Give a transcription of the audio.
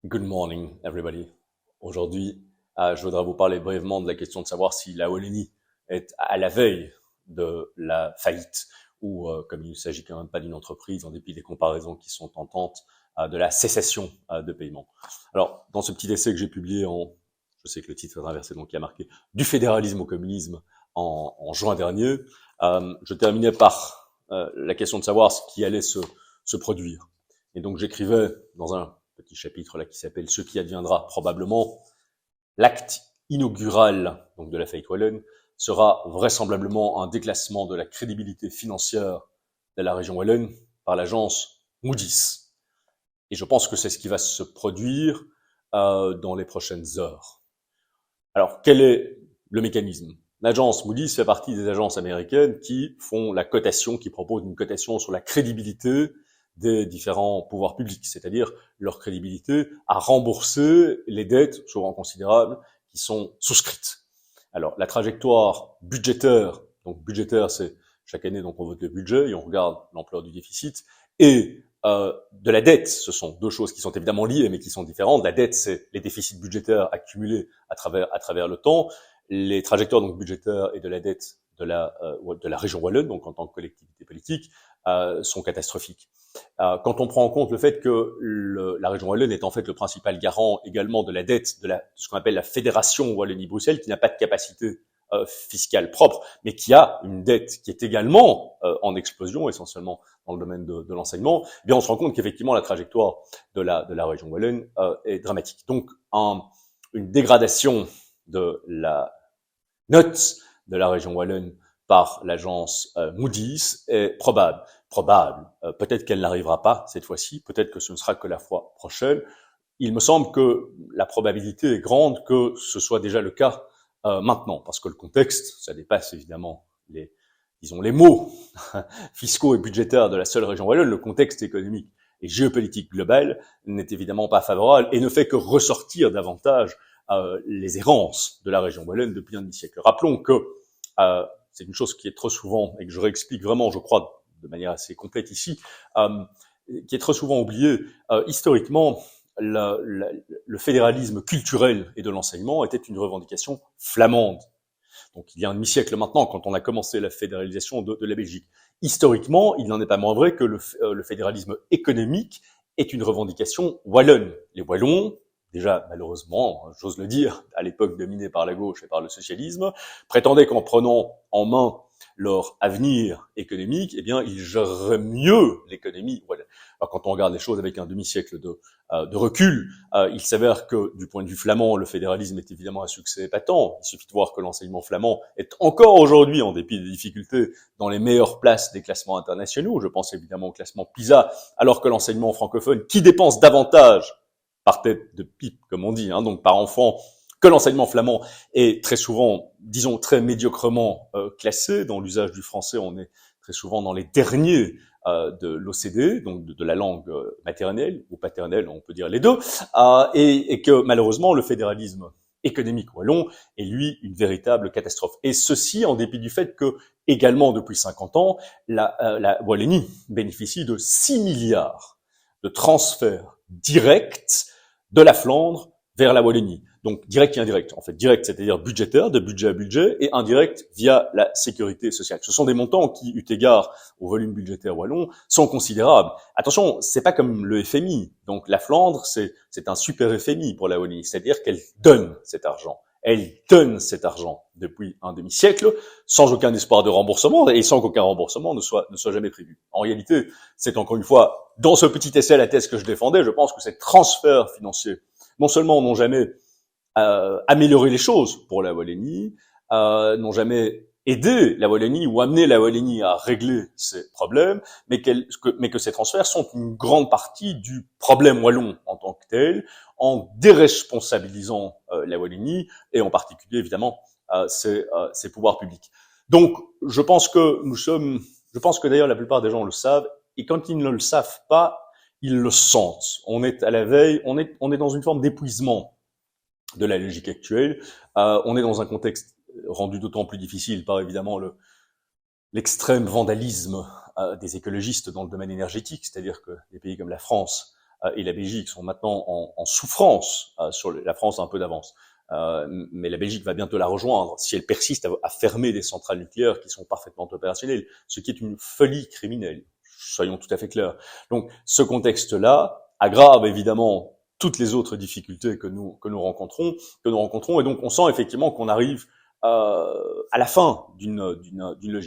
Good morning, everybody. Aujourd'hui, je voudrais vous parler brièvement de la question de savoir si la Wallonie est à la veille de la faillite ou, comme il ne s'agit quand même pas d'une entreprise, en dépit des comparaisons qui sont tentantes, de la cessation de paiement. Alors, dans ce petit essai que j'ai publié je sais que le titre est inversé, donc il y a marqué du fédéralisme au communisme en juin dernier, je terminais par la question de savoir ce qui allait se produire. Et donc j'écrivais dans un petit chapitre là qui s'appelle Ce qui adviendra probablement, l'acte inaugural donc de la faillite wallonne sera vraisemblablement un déclassement de la crédibilité financière de la région wallonne par l'agence Moody's. Et je pense que c'est ce qui va se produire dans les prochaines heures. Alors, quel est le mécanisme? L'agence Moody's fait partie des agences américaines qui font la cotation, qui proposent une cotation sur la crédibilité des différents pouvoirs publics, c'est-à-dire leur crédibilité à rembourser les dettes souvent considérables qui sont souscrites. Alors, la trajectoire budgétaire, donc budgétaire, c'est chaque année, donc on vote le budget et on regarde l'ampleur du déficit, et de la dette, ce sont deux choses qui sont évidemment liées mais qui sont différentes. La dette, c'est les déficits budgétaires accumulés à travers le temps. Les trajectoires donc budgétaires et de la dette de la région wallonne, donc en tant que collectivité politique, sont catastrophiques. Quand on prend en compte le fait que la région wallonne est en fait le principal garant également de la dette de ce qu'on appelle la Fédération Wallonie-Bruxelles, qui n'a pas de capacité fiscale propre, mais qui a une dette qui est également en explosion, essentiellement dans le domaine de l'enseignement, eh bien on se rend compte qu'effectivement la trajectoire de la région wallonne est dramatique. Donc une dégradation de la note de la région wallonne par l'agence Moody's est probable. Peut-être qu'elle n'arrivera pas cette fois-ci, peut-être que ce ne sera que la fois prochaine. Il me semble que la probabilité est grande que ce soit déjà le cas maintenant, parce que le contexte, ça dépasse évidemment les mots fiscaux et budgétaires de la seule région wallonne. Le contexte économique et géopolitique global n'est évidemment pas favorable et ne fait que ressortir davantage les errances de la région wallonne depuis un demi-siècle. Rappelons que c'est une chose qui est trop souvent, et que je réexplique vraiment, je crois, de manière assez complète ici, qui est trop souvent oubliée. Historiquement, le fédéralisme culturel et de l'enseignement était une revendication flamande. Donc il y a un demi-siècle maintenant, quand on a commencé la fédéralisation de la Belgique. Historiquement, il n'en est pas moins vrai que le fédéralisme économique est une revendication wallonne. Les Wallons, déjà malheureusement, j'ose le dire, à l'époque dominée par la gauche et par le socialisme, prétendaient qu'en prenant en main leur avenir économique, eh bien, ils géreraient mieux l'économie wallonne. Alors, quand on regarde les choses avec un demi-siècle de recul, il s'avère que du point de vue flamand, le fédéralisme est évidemment un succès épatant. Il suffit de voir que l'enseignement flamand est encore aujourd'hui, en dépit des difficultés, dans les meilleures places des classements internationaux. Je pense évidemment au classement PISA, alors que l'enseignement francophone, qui dépense davantage par tête de pipe, comme on dit, donc par enfant, que l'enseignement flamand est très souvent, disons, très médiocrement classé. Dans l'usage du français, on est très souvent dans les derniers de l'OCDE, donc de la langue maternelle ou paternelle, on peut dire les deux, et que malheureusement le fédéralisme économique wallon est lui une véritable catastrophe. Et ceci en dépit du fait que également depuis 50 ans, la Wallonie bénéficie de 6 milliards de transferts directs de la Flandre vers la Wallonie. Donc direct et indirect. En fait, direct, c'est-à-dire budgétaire, de budget à budget, et indirect via la sécurité sociale. Ce sont des montants qui, eu égard au volume budgétaire wallon, sont considérables. Attention, c'est pas comme le FMI. Donc la Flandre, c'est un super FMI pour la Wallonie, c'est-à-dire qu'elle donne cet argent. Elle donne cet argent depuis un demi-siècle, sans aucun espoir de remboursement, et sans qu'aucun remboursement ne soit jamais prévu. En réalité, c'est encore une fois, dans ce petit essai, la thèse que je défendais, je pense que ces transferts financiers, non seulement n'ont jamais amélioré les choses pour la Wallonie, n'ont jamais aidé la Wallonie ou amené la Wallonie à régler ses problèmes, mais que ces transferts sont une grande partie du problème wallon en tant que tel, en déresponsabilisant la Wallonie et en particulier évidemment ses pouvoirs publics. Donc, je pense que d'ailleurs la plupart des gens le savent, et quand ils ne le savent pas, ils le sentent. On est à la veille, on est dans une forme d'épuisement de la logique actuelle. On est dans un contexte rendu d'autant plus difficile par évidemment l'extrême vandalisme des écologistes dans le domaine énergétique, c'est-à-dire que des pays comme la France et la Belgique sont maintenant en souffrance, sur la France a un peu d'avance. Mais la Belgique va bientôt la rejoindre si elle persiste à fermer des centrales nucléaires qui sont parfaitement opérationnelles, ce qui est une folie criminelle. Soyons tout à fait clairs. Donc, ce contexte-là aggrave évidemment toutes les autres difficultés que nous rencontrons, et donc on sent effectivement qu'on arrive à la fin d'une logique.